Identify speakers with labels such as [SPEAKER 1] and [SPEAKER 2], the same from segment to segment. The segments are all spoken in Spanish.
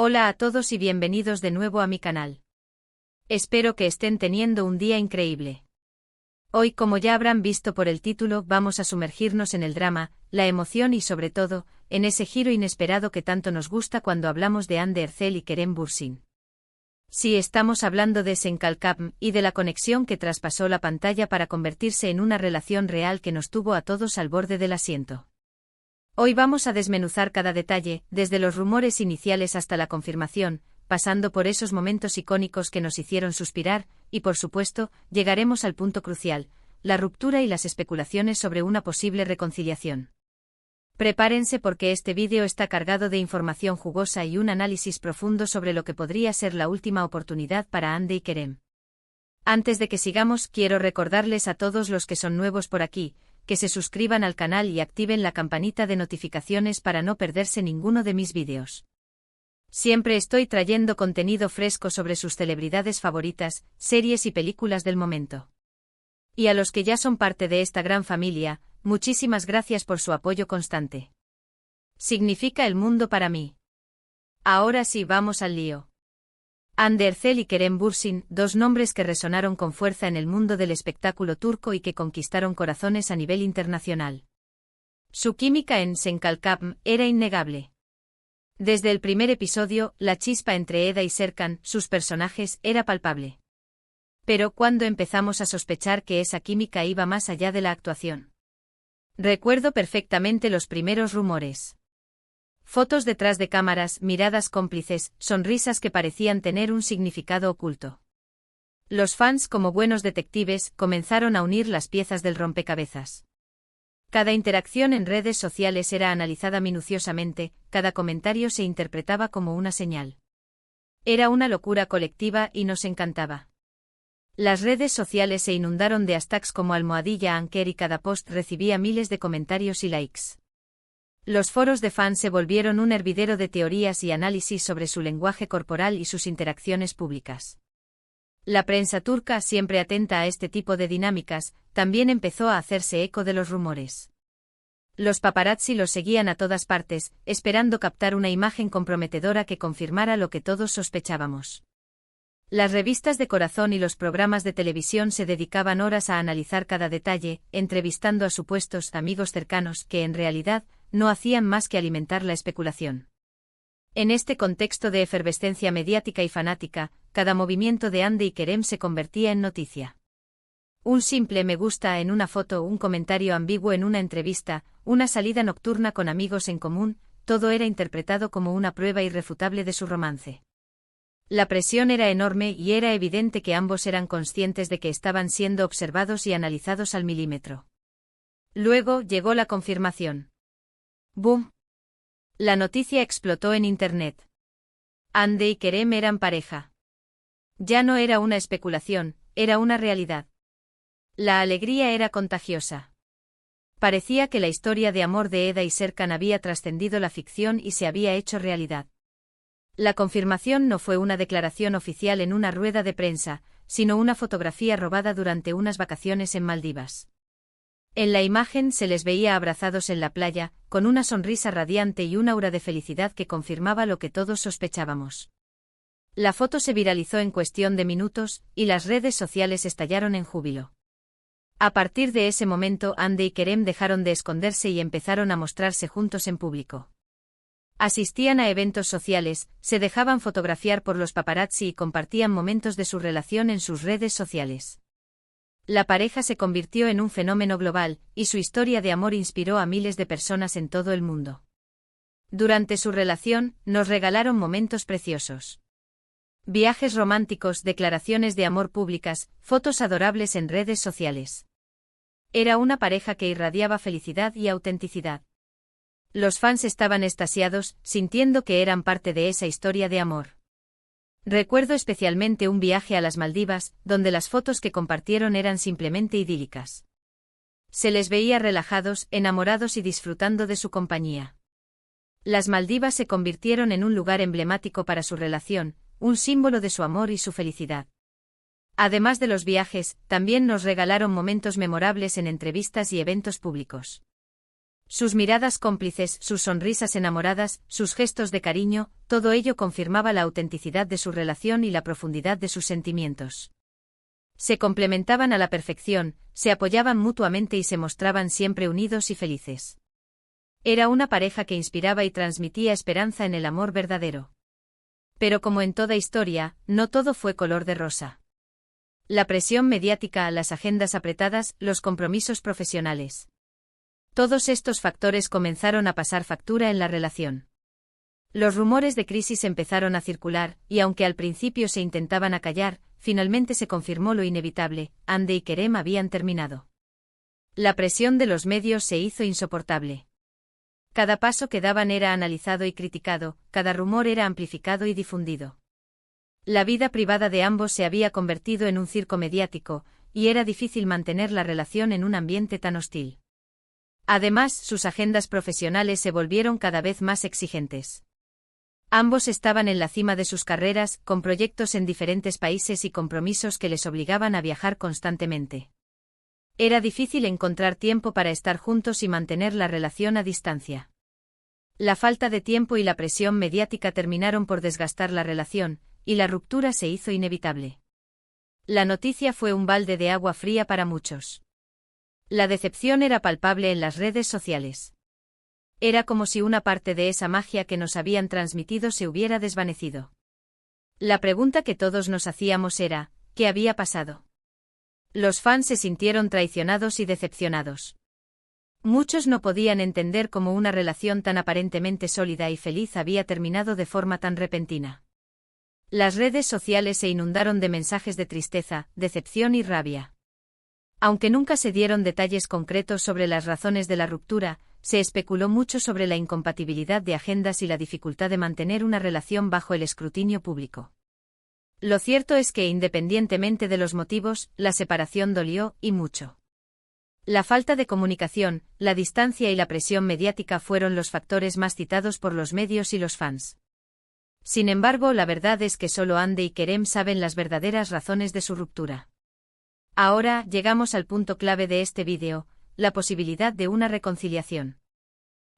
[SPEAKER 1] Hola a todos y bienvenidos de nuevo a mi canal. Espero que estén teniendo un día increíble. Hoy, como ya habrán visto por el título, vamos a sumergirnos en el drama, la emoción y sobre todo, en ese giro inesperado que tanto nos gusta cuando hablamos de Hande Erçel y Kerem Bürsin. Sí, estamos hablando de Senkalkam y de la conexión que traspasó la pantalla para convertirse en una relación real que nos tuvo a todos al borde del asiento. Hoy vamos a desmenuzar cada detalle, desde los rumores iniciales hasta la confirmación, pasando por esos momentos icónicos que nos hicieron suspirar, y por supuesto, llegaremos al punto crucial, la ruptura y las especulaciones sobre una posible reconciliación. Prepárense porque este vídeo está cargado de información jugosa y un análisis profundo sobre lo que podría ser la última oportunidad para Hande y Kerem. Antes de que sigamos, quiero recordarles a todos los que son nuevos por aquí, que se suscriban al canal y activen la campanita de notificaciones para no perderse ninguno de mis vídeos. Siempre estoy trayendo contenido fresco sobre sus celebridades favoritas, series y películas del momento. Y a los que ya son parte de esta gran familia, muchísimas gracias por su apoyo constante. Significa el mundo para mí. Ahora sí, vamos al lío. Hande Erçel y Kerem Bürsin, dos nombres que resonaron con fuerza en el mundo del espectáculo turco y que conquistaron corazones a nivel internacional. Su química en Senkalkam era innegable. Desde el primer episodio, la chispa entre Eda y Serkan, sus personajes, era palpable. Pero ¿cuándo empezamos a sospechar que esa química iba más allá de la actuación? Recuerdo perfectamente los primeros rumores. Fotos detrás de cámaras, miradas cómplices, sonrisas que parecían tener un significado oculto. Los fans, como buenos detectives, comenzaron a unir las piezas del rompecabezas. Cada interacción en redes sociales era analizada minuciosamente, cada comentario se interpretaba como una señal. Era una locura colectiva y nos encantaba. Las redes sociales se inundaron de hashtags como #Anker y cada post recibía miles de comentarios y likes. Los foros de fans se volvieron un hervidero de teorías y análisis sobre su lenguaje corporal y sus interacciones públicas. La prensa turca, siempre atenta a este tipo de dinámicas, también empezó a hacerse eco de los rumores. Los paparazzi los seguían a todas partes, esperando captar una imagen comprometedora que confirmara lo que todos sospechábamos. Las revistas de corazón y los programas de televisión se dedicaban horas a analizar cada detalle, entrevistando a supuestos amigos cercanos que, en realidad, no hacían más que alimentar la especulación. En este contexto de efervescencia mediática y fanática, cada movimiento de Hande y Kerem se convertía en noticia. Un simple me gusta en una foto, un comentario ambiguo en una entrevista, una salida nocturna con amigos en común, todo era interpretado como una prueba irrefutable de su romance. La presión era enorme y era evidente que ambos eran conscientes de que estaban siendo observados y analizados al milímetro. Luego llegó la confirmación. ¡Boom! La noticia explotó en Internet. Hande y Kerem eran pareja. Ya no era una especulación, era una realidad. La alegría era contagiosa. Parecía que la historia de amor de Eda y Serkan había trascendido la ficción y se había hecho realidad. La confirmación no fue una declaración oficial en una rueda de prensa, sino una fotografía robada durante unas vacaciones en Maldivas. En la imagen se les veía abrazados en la playa, con una sonrisa radiante y un aura de felicidad que confirmaba lo que todos sospechábamos. La foto se viralizó en cuestión de minutos, y las redes sociales estallaron en júbilo. A partir de ese momento, Hande y Kerem dejaron de esconderse y empezaron a mostrarse juntos en público. Asistían a eventos sociales, se dejaban fotografiar por los paparazzi y compartían momentos de su relación en sus redes sociales. La pareja se convirtió en un fenómeno global, y su historia de amor inspiró a miles de personas en todo el mundo. Durante su relación, nos regalaron momentos preciosos. Viajes románticos, declaraciones de amor públicas, fotos adorables en redes sociales. Era una pareja que irradiaba felicidad y autenticidad. Los fans estaban extasiados, sintiendo que eran parte de esa historia de amor. Recuerdo especialmente un viaje a las Maldivas, donde las fotos que compartieron eran simplemente idílicas. Se les veía relajados, enamorados y disfrutando de su compañía. Las Maldivas se convirtieron en un lugar emblemático para su relación, un símbolo de su amor y su felicidad. Además de los viajes, también nos regalaron momentos memorables en entrevistas y eventos públicos. Sus miradas cómplices, sus sonrisas enamoradas, sus gestos de cariño, todo ello confirmaba la autenticidad de su relación y la profundidad de sus sentimientos. Se complementaban a la perfección, se apoyaban mutuamente y se mostraban siempre unidos y felices. Era una pareja que inspiraba y transmitía esperanza en el amor verdadero. Pero como en toda historia, no todo fue color de rosa. La presión mediática, las agendas apretadas, los compromisos profesionales. Todos estos factores comenzaron a pasar factura en la relación. Los rumores de crisis empezaron a circular, y aunque al principio se intentaban acallar, finalmente se confirmó lo inevitable: Hande y Kerem habían terminado. La presión de los medios se hizo insoportable. Cada paso que daban era analizado y criticado, cada rumor era amplificado y difundido. La vida privada de ambos se había convertido en un circo mediático, y era difícil mantener la relación en un ambiente tan hostil. Además, sus agendas profesionales se volvieron cada vez más exigentes. Ambos estaban en la cima de sus carreras, con proyectos en diferentes países y compromisos que les obligaban a viajar constantemente. Era difícil encontrar tiempo para estar juntos y mantener la relación a distancia. La falta de tiempo y la presión mediática terminaron por desgastar la relación, y la ruptura se hizo inevitable. La noticia fue un balde de agua fría para muchos. La decepción era palpable en las redes sociales. Era como si una parte de esa magia que nos habían transmitido se hubiera desvanecido. La pregunta que todos nos hacíamos era: ¿qué había pasado? Los fans se sintieron traicionados y decepcionados. Muchos no podían entender cómo una relación tan aparentemente sólida y feliz había terminado de forma tan repentina. Las redes sociales se inundaron de mensajes de tristeza, decepción y rabia. Aunque nunca se dieron detalles concretos sobre las razones de la ruptura, se especuló mucho sobre la incompatibilidad de agendas y la dificultad de mantener una relación bajo el escrutinio público. Lo cierto es que, independientemente de los motivos, la separación dolió, y mucho. La falta de comunicación, la distancia y la presión mediática fueron los factores más citados por los medios y los fans. Sin embargo, la verdad es que solo Hande y Kerem saben las verdaderas razones de su ruptura. Ahora, llegamos al punto clave de este vídeo: la posibilidad de una reconciliación.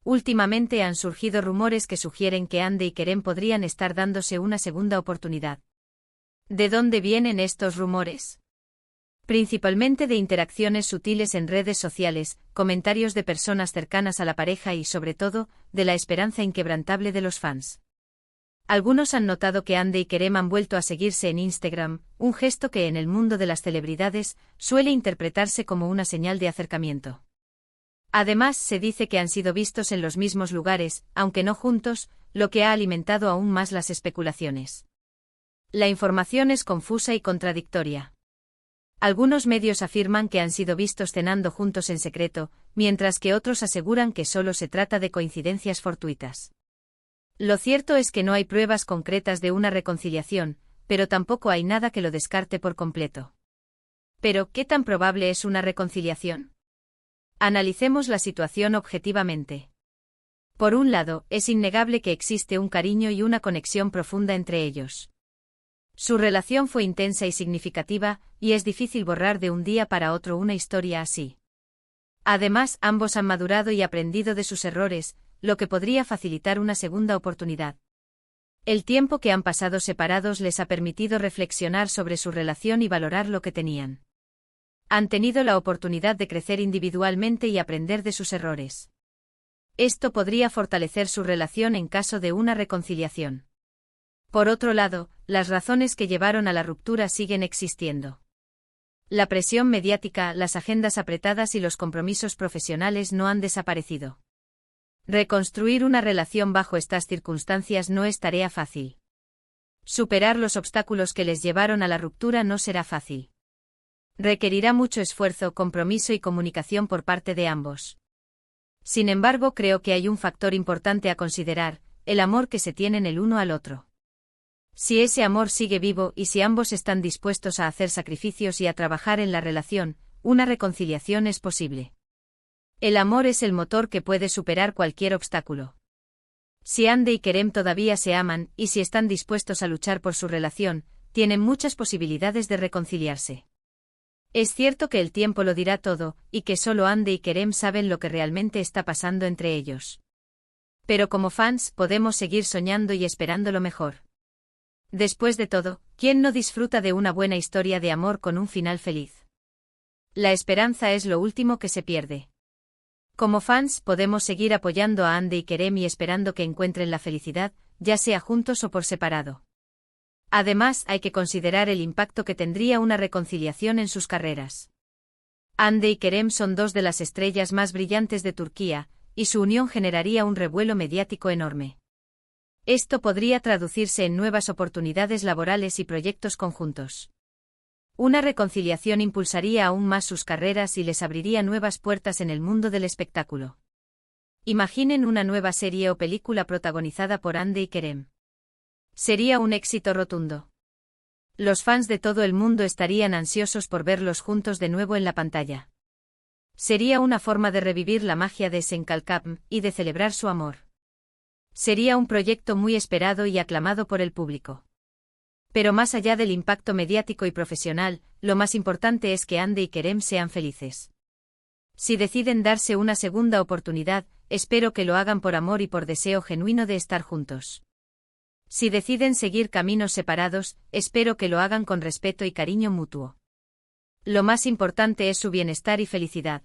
[SPEAKER 1] Últimamente han surgido rumores que sugieren que Hande y Kerem podrían estar dándose una segunda oportunidad. ¿De dónde vienen estos rumores? Principalmente de interacciones sutiles en redes sociales, comentarios de personas cercanas a la pareja y, sobre todo, de la esperanza inquebrantable de los fans. Algunos han notado que Hande y Kerem han vuelto a seguirse en Instagram, un gesto que en el mundo de las celebridades suele interpretarse como una señal de acercamiento. Además, se dice que han sido vistos en los mismos lugares, aunque no juntos, lo que ha alimentado aún más las especulaciones. La información es confusa y contradictoria. Algunos medios afirman que han sido vistos cenando juntos en secreto, mientras que otros aseguran que solo se trata de coincidencias fortuitas. Lo cierto es que no hay pruebas concretas de una reconciliación, pero tampoco hay nada que lo descarte por completo. Pero, ¿qué tan probable es una reconciliación? Analicemos la situación objetivamente. Por un lado, es innegable que existe un cariño y una conexión profunda entre ellos. Su relación fue intensa y significativa, y es difícil borrar de un día para otro una historia así. Además, ambos han madurado y aprendido de sus errores, lo que podría facilitar una segunda oportunidad. El tiempo que han pasado separados les ha permitido reflexionar sobre su relación y valorar lo que tenían. Han tenido la oportunidad de crecer individualmente y aprender de sus errores. Esto podría fortalecer su relación en caso de una reconciliación. Por otro lado, las razones que llevaron a la ruptura siguen existiendo. La presión mediática, las agendas apretadas y los compromisos profesionales no han desaparecido. Reconstruir una relación bajo estas circunstancias no es tarea fácil. Superar los obstáculos que les llevaron a la ruptura no será fácil. Requerirá mucho esfuerzo, compromiso y comunicación por parte de ambos. Sin embargo, creo que hay un factor importante a considerar: el amor que se tienen el uno al otro. Si ese amor sigue vivo y si ambos están dispuestos a hacer sacrificios y a trabajar en la relación, una reconciliación es posible. El amor es el motor que puede superar cualquier obstáculo. Si Hande y Kerem todavía se aman, y si están dispuestos a luchar por su relación, tienen muchas posibilidades de reconciliarse. Es cierto que el tiempo lo dirá todo, y que solo Ande y Kerem saben lo que realmente está pasando entre ellos. Pero como fans, podemos seguir soñando y esperando lo mejor. Después de todo, ¿quién no disfruta de una buena historia de amor con un final feliz? La esperanza es lo último que se pierde. Como fans, podemos seguir apoyando a Ande y Kerem y esperando que encuentren la felicidad, ya sea juntos o por separado. Además, hay que considerar el impacto que tendría una reconciliación en sus carreras. Ande y Kerem son dos de las estrellas más brillantes de Turquía, y su unión generaría un revuelo mediático enorme. Esto podría traducirse en nuevas oportunidades laborales y proyectos conjuntos. Una reconciliación impulsaría aún más sus carreras y les abriría nuevas puertas en el mundo del espectáculo. Imaginen una nueva serie o película protagonizada por Ande y Kerem. Sería un éxito rotundo. Los fans de todo el mundo estarían ansiosos por verlos juntos de nuevo en la pantalla. Sería una forma de revivir la magia de Senkalkapm y de celebrar su amor. Sería un proyecto muy esperado y aclamado por el público. Pero más allá del impacto mediático y profesional, lo más importante es que Ande y Kerem sean felices. Si deciden darse una segunda oportunidad, espero que lo hagan por amor y por deseo genuino de estar juntos. Si deciden seguir caminos separados, espero que lo hagan con respeto y cariño mutuo. Lo más importante es su bienestar y felicidad.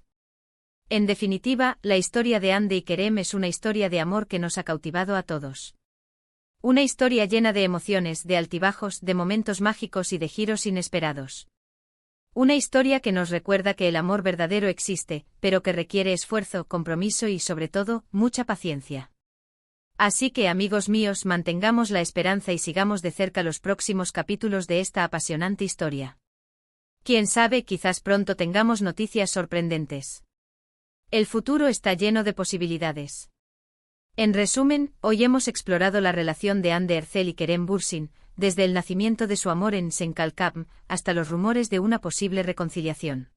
[SPEAKER 1] En definitiva, la historia de Ande y Kerem es una historia de amor que nos ha cautivado a todos. Una historia llena de emociones, de altibajos, de momentos mágicos y de giros inesperados. Una historia que nos recuerda que el amor verdadero existe, pero que requiere esfuerzo, compromiso y, sobre todo, mucha paciencia. Así que, amigos míos, mantengamos la esperanza y sigamos de cerca los próximos capítulos de esta apasionante historia. Quién sabe, quizás pronto tengamos noticias sorprendentes. El futuro está lleno de posibilidades. En resumen, hoy hemos explorado la relación de Hande Erçel y Kerem Bürsin, desde el nacimiento de su amor en Senkalkapm hasta los rumores de una posible reconciliación.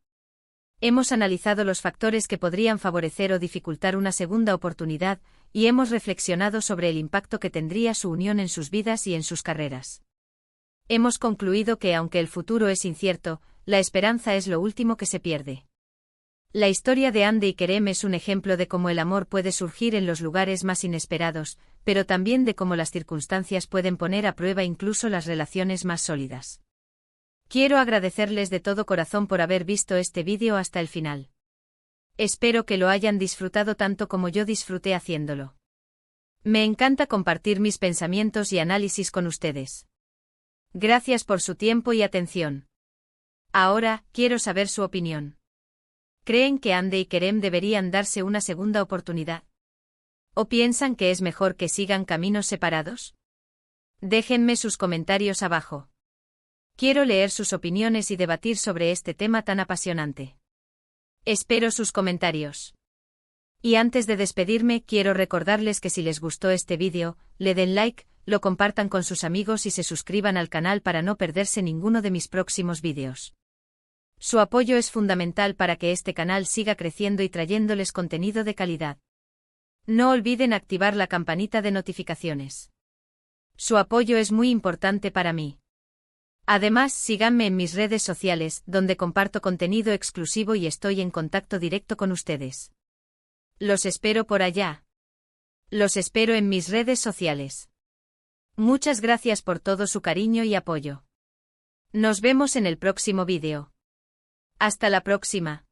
[SPEAKER 1] Hemos analizado los factores que podrían favorecer o dificultar una segunda oportunidad, y hemos reflexionado sobre el impacto que tendría su unión en sus vidas y en sus carreras. Hemos concluido que aunque el futuro es incierto, la esperanza es lo último que se pierde. La historia de Hande y Kerem es un ejemplo de cómo el amor puede surgir en los lugares más inesperados, pero también de cómo las circunstancias pueden poner a prueba incluso las relaciones más sólidas. Quiero agradecerles de todo corazón por haber visto este vídeo hasta el final. Espero que lo hayan disfrutado tanto como yo disfruté haciéndolo. Me encanta compartir mis pensamientos y análisis con ustedes. Gracias por su tiempo y atención. Ahora, quiero saber su opinión. ¿Creen que Hande y Kerem deberían darse una segunda oportunidad? ¿O piensan que es mejor que sigan caminos separados? Déjenme sus comentarios abajo. Quiero leer sus opiniones y debatir sobre este tema tan apasionante. Espero sus comentarios. Y antes de despedirme, quiero recordarles que si les gustó este vídeo, le den like, lo compartan con sus amigos y se suscriban al canal para no perderse ninguno de mis próximos vídeos. Su apoyo es fundamental para que este canal siga creciendo y trayéndoles contenido de calidad. No olviden activar la campanita de notificaciones. Su apoyo es muy importante para mí. Además, síganme en mis redes sociales, donde comparto contenido exclusivo y estoy en contacto directo con ustedes. Los espero por allá. Los espero en mis redes sociales. Muchas gracias por todo su cariño y apoyo. Nos vemos en el próximo vídeo. Hasta la próxima.